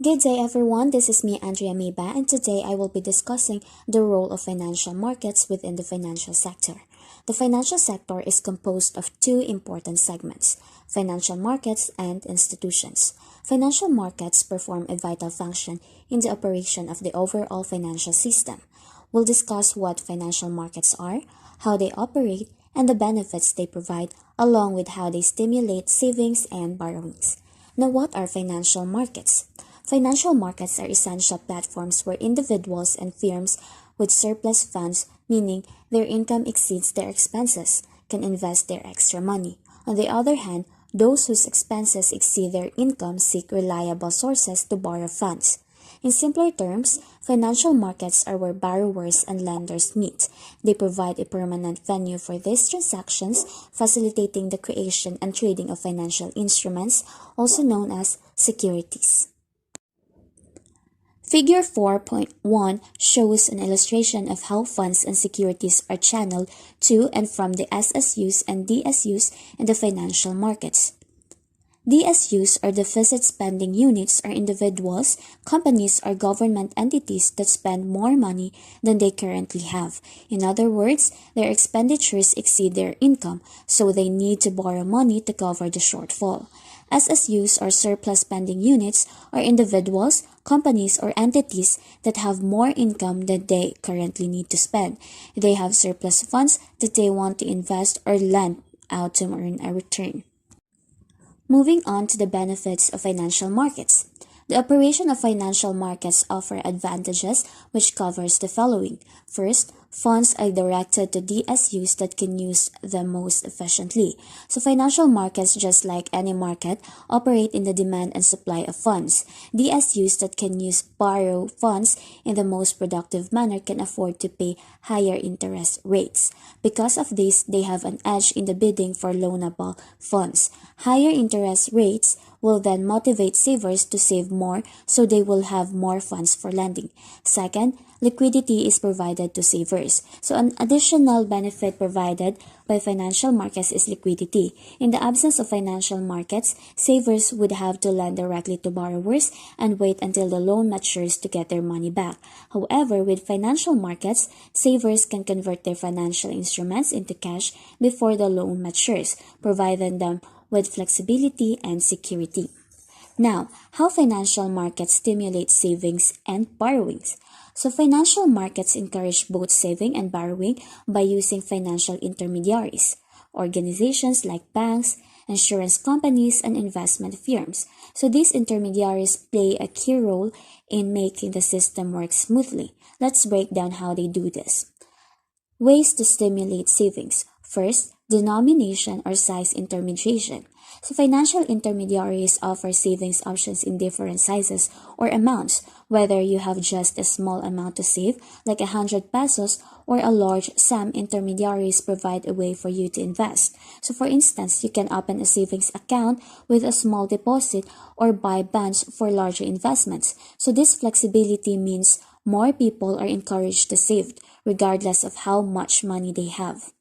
Good day everyone, this is me Andrea Miba and today I will be discussing the role of financial markets within the financial sector. The financial sector is composed of two important segments, financial markets and institutions. Financial markets perform a vital function in the operation of the overall financial system. We'll discuss what financial markets are, how they operate, and the benefits they provide, along with how they stimulate savings and borrowings. Now, what are financial markets? Financial markets are essential platforms where individuals and firms with surplus funds, meaning their income exceeds their expenses, can invest their extra money. On the other hand, those whose expenses exceed their income seek reliable sources to borrow funds. In simpler terms, financial markets are where borrowers and lenders meet. They provide a permanent venue for these transactions, facilitating the creation and trading of financial instruments, also known as securities. Figure 4.1 shows an illustration of how funds and securities are channeled to and from the SSUs and DSUs in the financial markets. DSUs or deficit spending units are individuals, companies, or government entities that spend more money than they currently have. In other words, their expenditures exceed their income, so they need to borrow money to cover the shortfall. SSUs or surplus spending units are individuals, companies, or entities that have more income than they currently need to spend. They have surplus funds that they want to invest or lend out to earn a return. Moving on to the benefits of financial markets. The operation of financial markets offer advantages which covers the following. First, funds are directed to DSUs that can use them most efficiently. So financial markets, just like any market, operate in the demand and supply of funds. DSUs that can borrow funds in the most productive manner can afford to pay higher interest rates. Because of this, they have an edge in the bidding for loanable funds. Higher interest rates will then motivate savers to save more, so they will have more funds for lending. Second, liquidity is provided to savers. So an additional benefit provided by financial markets is liquidity. In the absence of financial markets, savers would have to lend directly to borrowers and wait until the loan matures to get their money back. However, with financial markets, savers can convert their financial instruments into cash before the loan matures, providing them with flexibility and security. Now, how financial markets stimulate savings and borrowings. So financial markets encourage both saving and borrowing by using financial intermediaries, organizations like banks, insurance companies, and investment firms. So these intermediaries play a key role in making the system work smoothly. Let's break down how they do this. Ways to stimulate savings. First, denomination or size intermediation. So financial intermediaries offer savings options in different sizes or amounts, whether you have just a small amount to save, like 100 pesos, or a large sum. Intermediaries provide a way for you to invest. So for instance, you can open a savings account with a small deposit or buy bonds for larger investments. So this flexibility means more people are encouraged to save, regardless of how much money they have.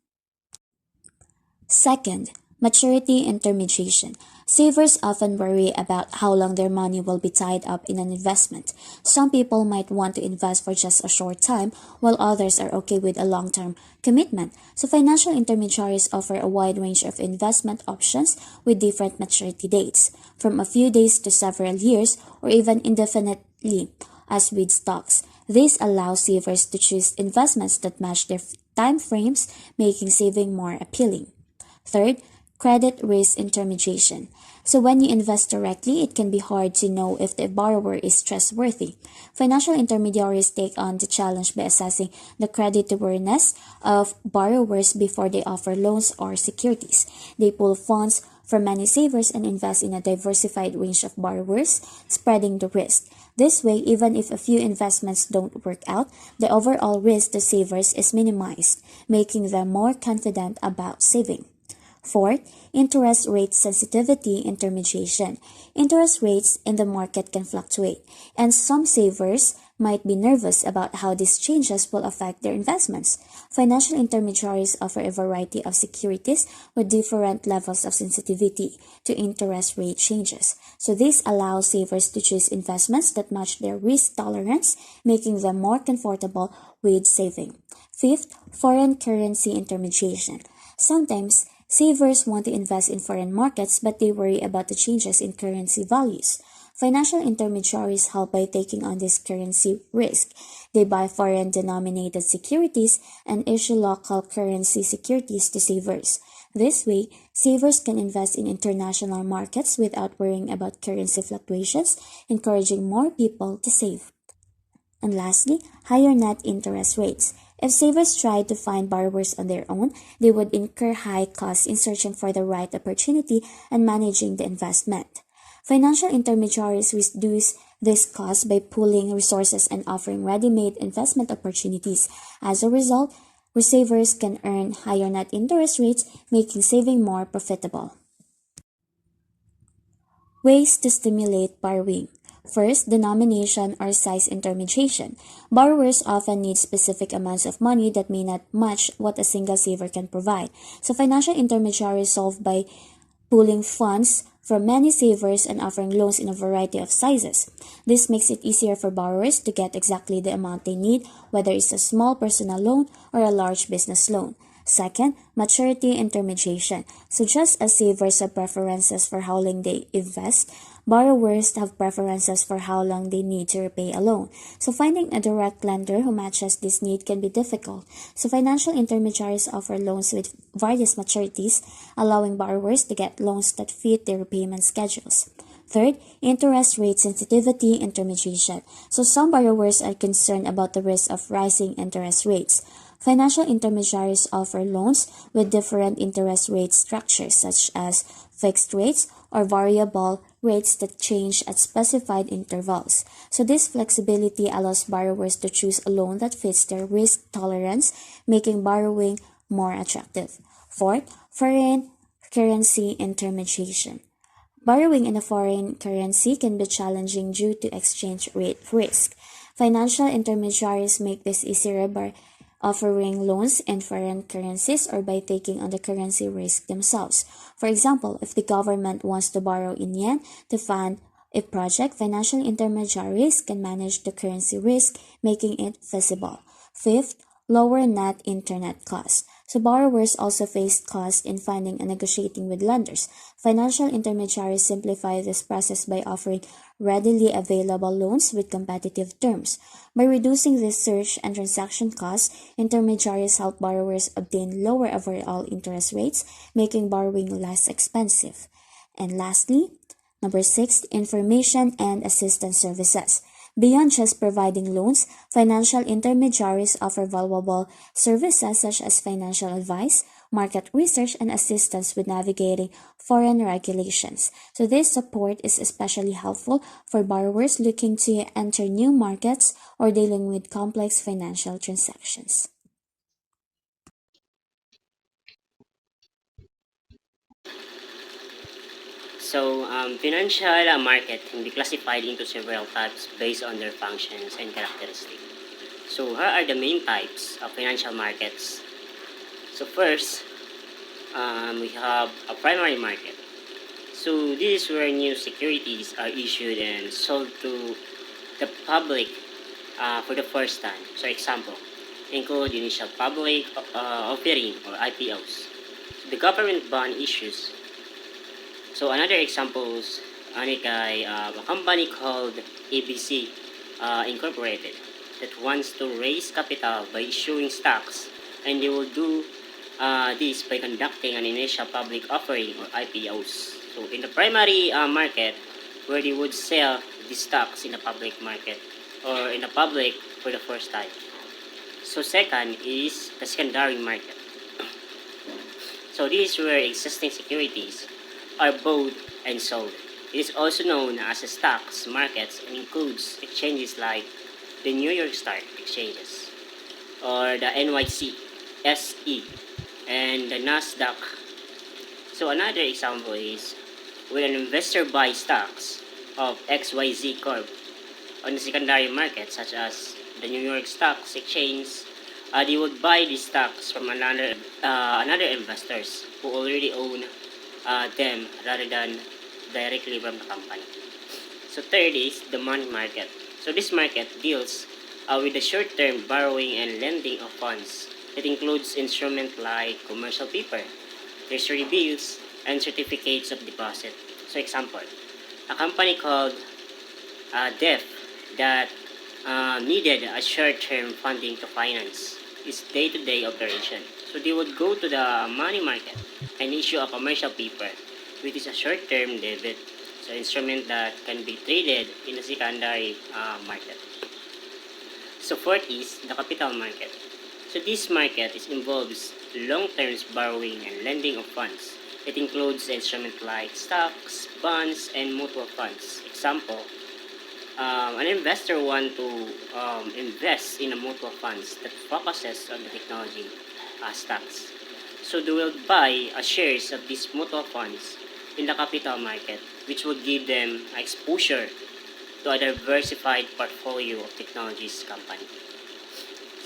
Second, maturity intermediation. Savers often worry about how long their money will be tied up in an investment. Some people might want to invest for just a short time, while others are okay with a long-term commitment. So financial intermediaries offer a wide range of investment options with different maturity dates, from a few days to several years, or even indefinitely, as with stocks. This allows savers to choose investments that match their time frames, making saving more appealing. Third, credit risk intermediation. So when you invest directly, it can be hard to know if the borrower is trustworthy. Financial intermediaries take on the challenge by assessing the creditworthiness of borrowers before they offer loans or securities. They pull funds from many savers and invest in a diversified range of borrowers, spreading the risk. This way, even if a few investments don't work out, the overall risk to savers is minimized, making them more confident about saving. Fourth, interest rate sensitivity intermediation. Interest rates in the market can fluctuate, and some savers might be nervous about how these changes will affect their investments. Financial intermediaries offer a variety of securities with different levels of sensitivity to interest rate changes. So this allows savers to choose investments that match their risk tolerance, making them more comfortable with saving. Fifth, foreign currency intermediation. Sometimes savers want to invest in foreign markets, but they worry about the changes in currency values. Financial intermediaries help by taking on this currency risk. They buy foreign denominated securities and issue local currency securities to savers. This way, savers can invest in international markets without worrying about currency fluctuations, encouraging more people to save. And lastly, higher net interest rates. If savers tried to find borrowers on their own, they would incur high costs in searching for the right opportunity and managing the investment. Financial intermediaries reduce this cost by pooling resources and offering ready-made investment opportunities. As a result, savers can earn higher net interest rates, making saving more profitable. Ways to stimulate borrowing. First, denomination or size intermediation. Borrowers often need specific amounts of money that may not match what a single saver can provide. So financial intermediaries solve by pooling funds from many savers and offering loans in a variety of sizes. This makes it easier for borrowers to get exactly the amount they need, whether it's a small personal loan or a large business loan. Second, maturity intermediation. So just as savers have preferences for how long they invest, borrowers have preferences for how long they need to repay a loan. So finding a direct lender who matches this need can be difficult. So financial intermediaries offer loans with various maturities, allowing borrowers to get loans that fit their repayment schedules. Third, interest rate sensitivity intermediation. So some borrowers are concerned about the risk of rising interest rates. Financial intermediaries offer loans with different interest rate structures such as fixed rates or variable rates that change at specified intervals. So this flexibility allows borrowers to choose a loan that fits their risk tolerance, making borrowing more attractive. Fourth, foreign currency intermediation. Borrowing in a foreign currency can be challenging due to exchange rate risk. Financial intermediaries make this easier by offering loans in foreign currencies or by taking on the currency risk themselves. For example, if the government wants to borrow in yen to fund a project, financial intermediaries can manage the currency risk, making it feasible. Fifth, lower net internet costs. So borrowers also face costs in finding and negotiating with lenders. Financial intermediaries simplify this process by offering readily available loans with competitive terms. By reducing this search and transaction costs, intermediaries help borrowers obtain lower overall interest rates, making borrowing less expensive. And lastly, number 6, information and assistance services. Beyond just providing loans, financial intermediaries offer valuable services such as financial advice, market research, and assistance with navigating foreign regulations. So this support is especially helpful for borrowers looking to enter new markets or dealing with complex financial transactions. Financial market can be classified into several types based on their functions and characteristics. So, here are the main types of financial markets. So, first, we have a primary market. So, this is where new securities are issued and sold to the public for the first time. So, example, include initial public offering or IPOs. The government bond issues. So another example is a company called ABC Incorporated that wants to raise capital by issuing stocks, and they will do this by conducting an initial public offering or IPOs. So in the primary market, where they would sell the stocks in the public market or in the public for the first time. So second is the secondary market. So this is where existing securities are bought and sold. It is also known as a stocks markets and includes exchanges like the New York Stock Exchanges or the NYC, SE, and the Nasdaq. So another example is when an investor buys stocks of XYZ Corp on the secondary market, such as the New York Stock Exchange, they would buy these stocks from another investors who already own them rather than directly from the company. So third is the money market. So this market deals with the short-term borrowing and lending of funds. It includes instruments like commercial paper, treasury bills, and certificates of deposit. So example, a company called DEF that needed a short-term funding to finance its day-to-day operation. So they would go to the money market and issue a commercial paper, which is a short-term debit, so instrument that can be traded in the secondary market. So fourth is the capital market. So this market involves long-term borrowing and lending of funds. It includes instruments like stocks, bonds, and mutual funds. Example, an investor want to invest in a mutual funds that focuses on the technology stocks. So they will buy shares of these mutual funds in the capital market, which will give them exposure to a diversified portfolio of technologies company.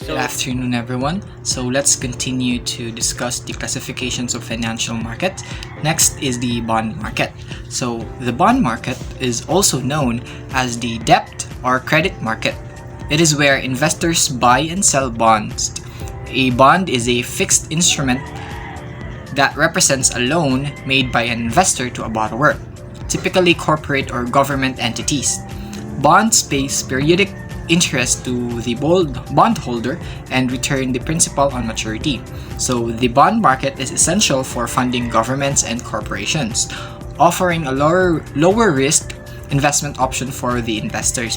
Good afternoon, everyone. So let's continue to discuss the classifications of financial market. Next is the bond market. So the bond market is also known as the debt or credit market. It is where investors buy and sell bonds. A bond is a fixed instrument that represents a loan made by an investor to a borrower, typically corporate or government entities. Bonds pay periodic interest to the bondholder and return the principal on maturity. So the bond market is essential for funding governments and corporations, offering a lower risk investment option for the investors.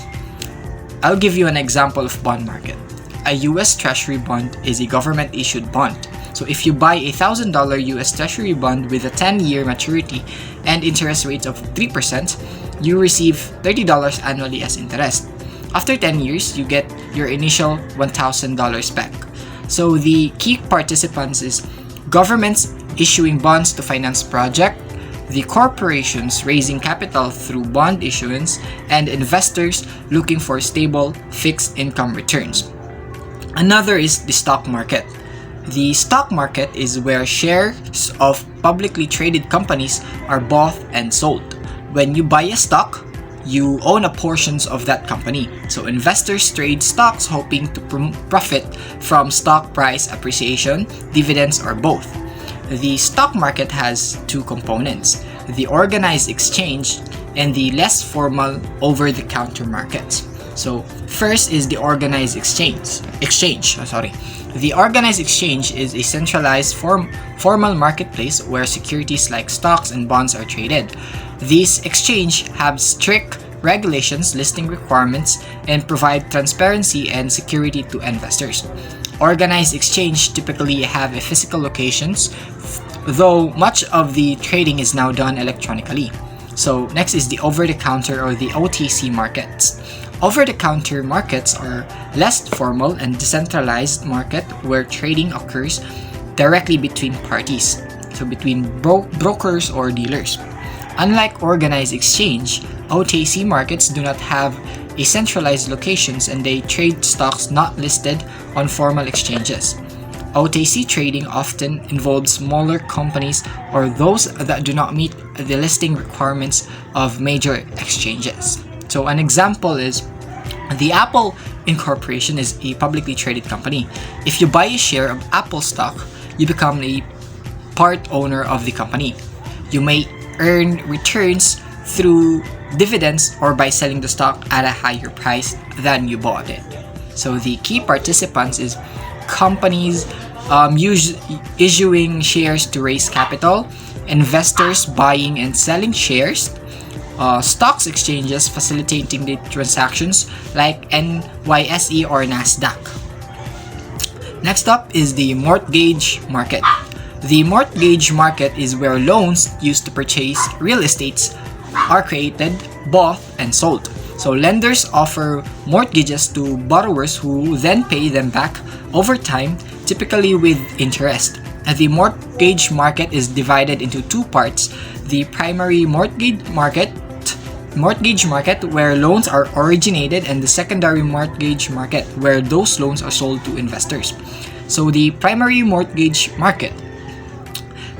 I'll give you an example of bond market. A US Treasury bond is a government issued bond. So if you buy a $1,000 US Treasury bond with a 10-year maturity and interest rates of 3%, you receive $30 annually as interest. After 10 years, you get your initial $1,000 back. So the key participants is governments issuing bonds to finance projects, the corporations raising capital through bond issuance, and investors looking for stable fixed income returns. Another is the stock market. The stock market is where shares of publicly traded companies are bought and sold. When you buy a stock, you own a portions of that company. So investors trade stocks hoping to profit from stock price appreciation, dividends, or both. The stock market has two components: the organized exchange and the less formal over-the-counter markets. So first is the organized exchange. The organized exchange is a centralized formal marketplace where securities like stocks and bonds are traded. These exchanges have strict regulations, listing requirements, and provide transparency and security to investors. Organized exchange typically have physical locations, though much of the trading is now done electronically. So next is the over-the-counter or the OTC markets. Over-the-counter markets are less formal and decentralized market where trading occurs directly between parties, so between brokers or dealers. Unlike organized exchange, OTC markets do not have a centralized locations and they trade stocks not listed on formal exchanges. OTC trading often involves smaller companies or those that do not meet the listing requirements of major exchanges. So an example is the Apple Incorporation is a publicly traded company. If you buy a share of Apple stock, you become a part owner of the company. You may earn returns through dividends or by selling the stock at a higher price than you bought it. So the key participants is companies issuing shares to raise capital, investors buying and selling shares, stocks exchanges facilitating the transactions like NYSE or NASDAQ. Next up is the mortgage market. The mortgage market is where loans used to purchase real estates are created, bought, and sold. So lenders offer mortgages to borrowers who then pay them back over time, typically with interest. And the mortgage market is divided into two parts: the primary mortgage market mortgage market, where loans are originated, and the secondary mortgage market, where those loans are sold to investors. So the primary mortgage market.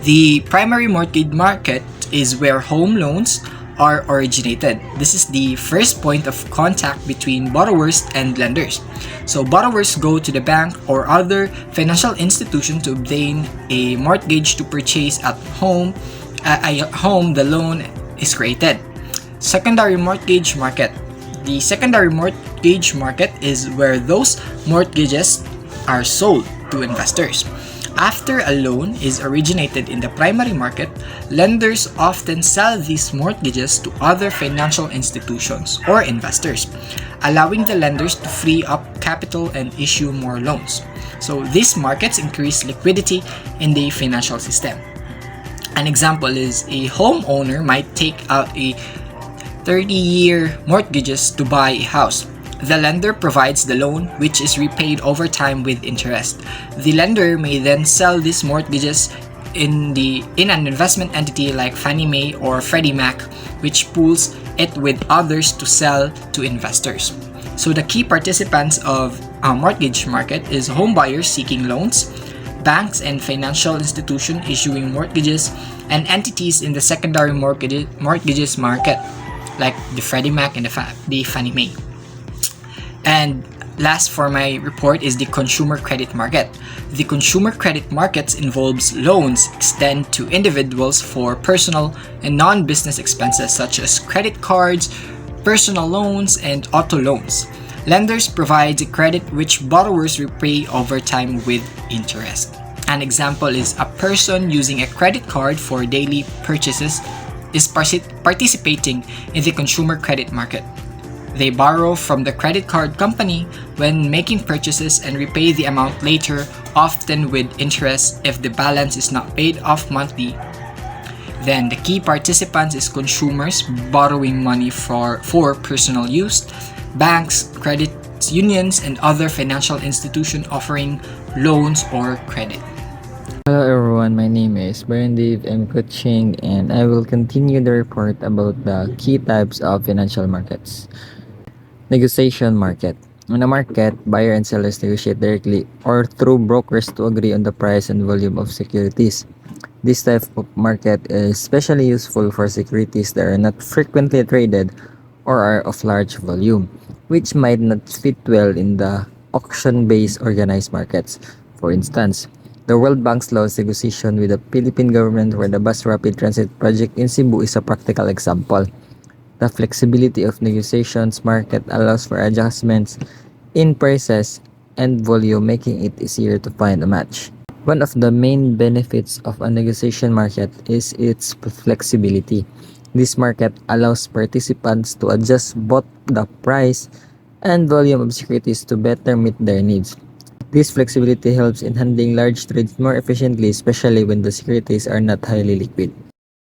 The primary mortgage market is where home loans are originated. This is the first point of contact between borrowers and lenders. So borrowers go to the bank or other financial institution to obtain a mortgage to purchase a home. The loan is created. Secondary mortgage market. The secondary mortgage market is where those mortgages are sold to investors. After a loan is originated in the primary market, lenders often sell these mortgages to other financial institutions or investors, allowing the lenders to free up capital and issue more loans. So these markets increase liquidity in the financial system. An example is a homeowner might take out a 30-year mortgages to buy a house. The lender provides the loan, which is repaid over time with interest. The lender may then sell these mortgages in an investment entity like Fannie Mae or Freddie Mac, which pools it with others to sell to investors. So the key participants of a mortgage market is home buyers seeking loans, banks and financial institutions issuing mortgages, and entities in the secondary mortgages market like the Freddie Mac and the Fannie Mae. And last for my report is the consumer credit market. The consumer credit markets involves loans extend to individuals for personal and non-business expenses such as credit cards, personal loans, and auto loans. Lenders provide credit which borrowers repay over time with interest. An example is a person using a credit card for daily purchases is participating in the consumer credit market. They borrow from the credit card company when making purchases and repay the amount later, often with interest if the balance is not paid off monthly. Then the key participants is consumers borrowing money for personal use, banks, credit unions, and other financial institutions offering loans or credit. Hello everyone, my name is Brian Dave M. Kuching, and I will continue the report about the key types of financial markets. Negotiation market. In a market, buyer and sellers negotiate directly or through brokers to agree on the price and volume of securities. This type of market is especially useful for securities that are not frequently traded or are of large volume, which might not fit well in the auction-based organized markets. For instance, the World Bank's loan negotiation with the Philippine government for the Bus Rapid Transit project in Cebu is a practical example. The flexibility of negotiations market allows for adjustments in prices and volume, making it easier to find a match. One of the main benefits of a negotiation market is its flexibility. This market allows participants to adjust both the price and volume of securities to better meet their needs. This flexibility helps in handling large trades more efficiently, especially when the securities are not highly liquid.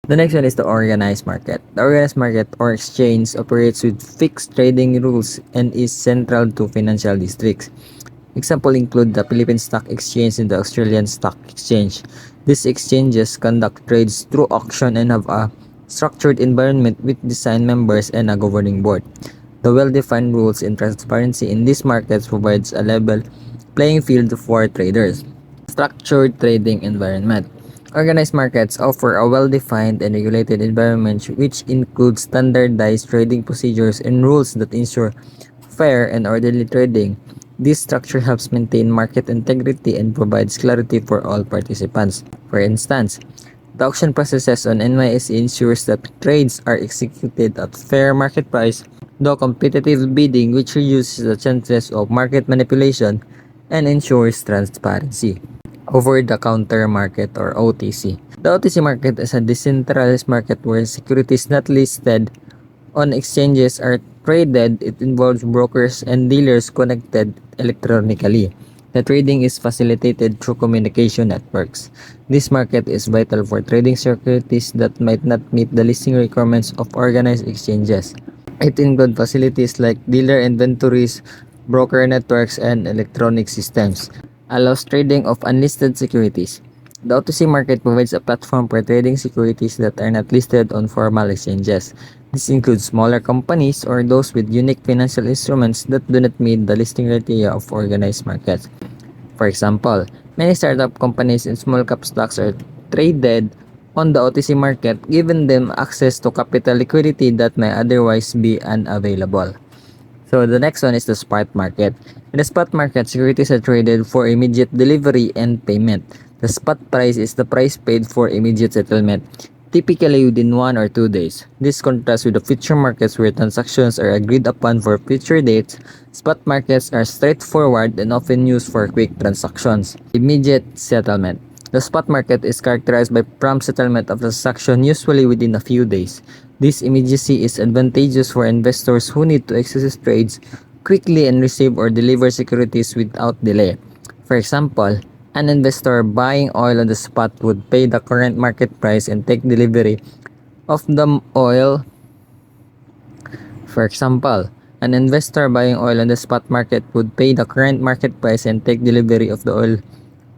The next one is the organized market. The organized market or exchange operates with fixed trading rules and is central to financial districts. Examples include the Philippine Stock Exchange and the Australian Stock Exchange. These exchanges conduct trades through auction and have a structured environment with design members and a governing board. The well-defined rules and transparency in these markets provides a level playing field for traders. Structured trading environment. Organized markets offer a well-defined and regulated environment which includes standardized trading procedures and rules that ensure fair and orderly trading. This structure helps maintain market integrity and provides clarity for all participants. For instance, the auction processes on NYSE ensures that trades are executed at fair market price, though competitive bidding which reduces the chances of market manipulation and ensures transparency. Over-the-counter market or OTC. The OTC market is a decentralized market where securities not listed on exchanges are traded. It involves brokers and dealers connected electronically. The trading is facilitated through communication networks. This market is vital for trading securities that might not meet the listing requirements of organized exchanges. It includes facilities like dealer inventories, broker networks, and electronic systems. Allows trading of unlisted securities. The OTC market provides a platform for trading securities that are not listed on formal exchanges. This includes smaller companies or those with unique financial instruments that do not meet the listing criteria of organized markets. For example, many startup companies and small cap stocks are traded on the OTC market, giving them access to capital liquidity that may otherwise be unavailable. So the next one is the spot market. In the spot market, securities are traded for immediate delivery and payment. The spot price is the price paid for immediate settlement, typically within 1 or 2 days. This contrasts with the future markets where transactions are agreed upon for future dates. Spot markets are straightforward and often used for quick transactions. Immediate settlement. The spot market is characterized by prompt settlement of the transaction, usually within a few days. This immediacy is advantageous for investors who need to execute trades quickly and receive or deliver securities without delay. For example, an investor buying oil on the spot would pay the current market price and take delivery of the oil. For example, an investor buying oil on the spot market would pay the current market price and take delivery of the oil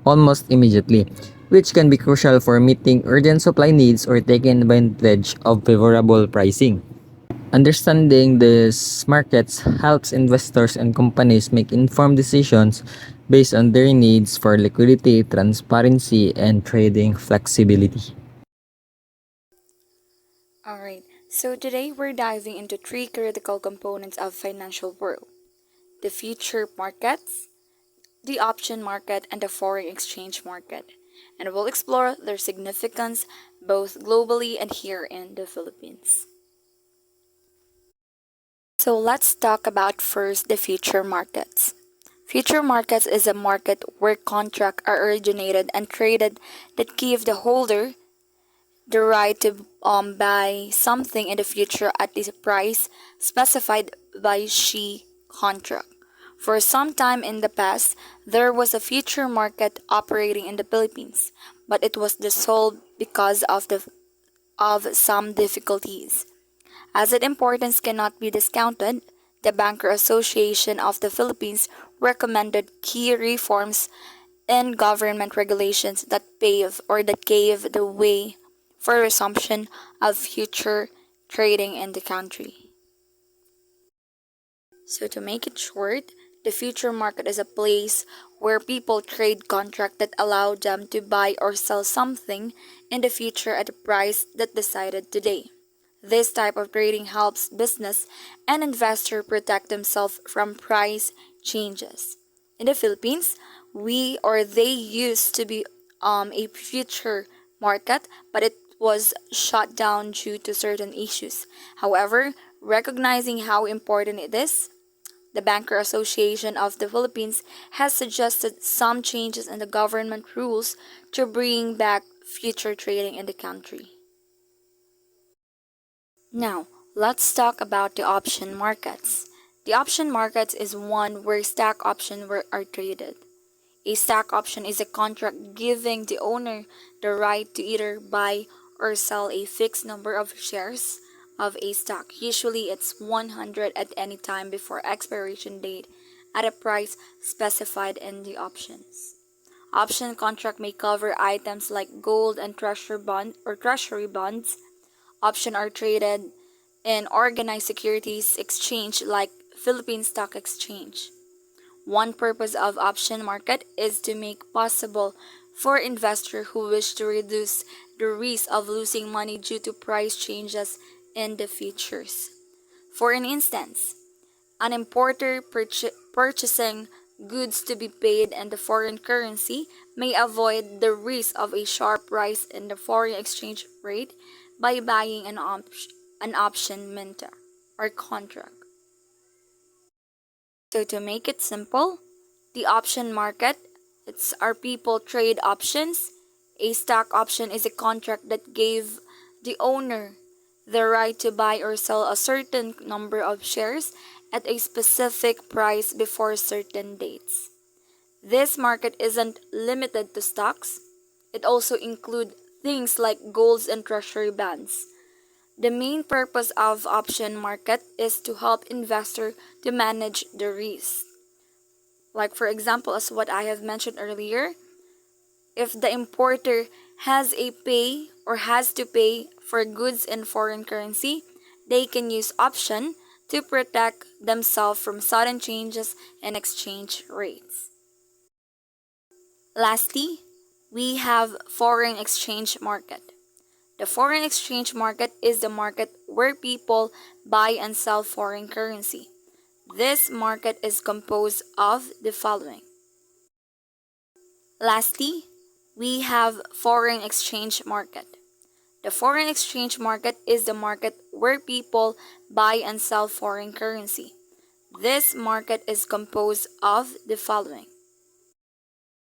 almost immediately, which can be crucial for meeting urgent supply needs or taking advantage of favorable pricing. Understanding these markets helps investors and companies make informed decisions based on their needs for liquidity, transparency, and trading flexibility. Alright, so today we're diving into three critical components of financial world: the future markets, the option market, and the foreign exchange market. And we'll explore their significance both globally and here in the Philippines. So let's talk about first the future markets. Future markets is a market where contracts are originated and traded that give the holder the right to buy something in the future at the price specified by she contract. For some time in the past, there was a future market operating in the Philippines, but it was dissolved because of some difficulties. As its importance cannot be discounted, the Banker Association of the Philippines recommended key reforms in government regulations that gave the way for resumption of future trading in the country. So to make it short, the future market is a place where people trade contracts that allow them to buy or sell something in the future at a price that decided today. This type of trading helps business and investor protect themselves from price changes. In the Philippines, we or they used to be a future market, but it was shut down due to certain issues. However, recognizing how important it is, the Banker Association of the Philippines has suggested some changes in the government rules to bring back future trading in the country. Now, let's talk about the option markets. The option markets is one where stock options are traded. A stock option is a contract giving the owner the right to either buy or sell a fixed number of shares of a stock. Usually it's 100 at any time before expiration date at a price specified in the options. Option contract may cover items like gold and treasury bonds. Options are traded in organized securities exchange like Philippine Stock Exchange. One purpose of option market is to make possible for investors who wish to reduce the risk of losing money due to price changes in the futures. For an instance, an importer purchasing goods to be paid in the foreign currency may avoid the risk of a sharp rise in the foreign exchange rate by buying an option minta or contract. So to make it simple, the option market, it's our people trade options. A stock option is a contract that gave the owner the right to buy or sell a certain number of shares at a specific price before certain dates. This market isn't limited to stocks. It also includes things like golds and treasury bonds. The main purpose of option market is to help investor to manage the risk. Like for example, as what I have mentioned earlier, if the importer has to pay for goods in foreign currency, They can use option to protect themselves from sudden changes in exchange rates. Lastly, we have foreign exchange market. The foreign exchange market is the market where people buy and sell foreign currency. This market is composed of the following. Lastly, we have foreign exchange market. The foreign exchange market is the market where people buy and sell foreign currency. This market is composed of the following.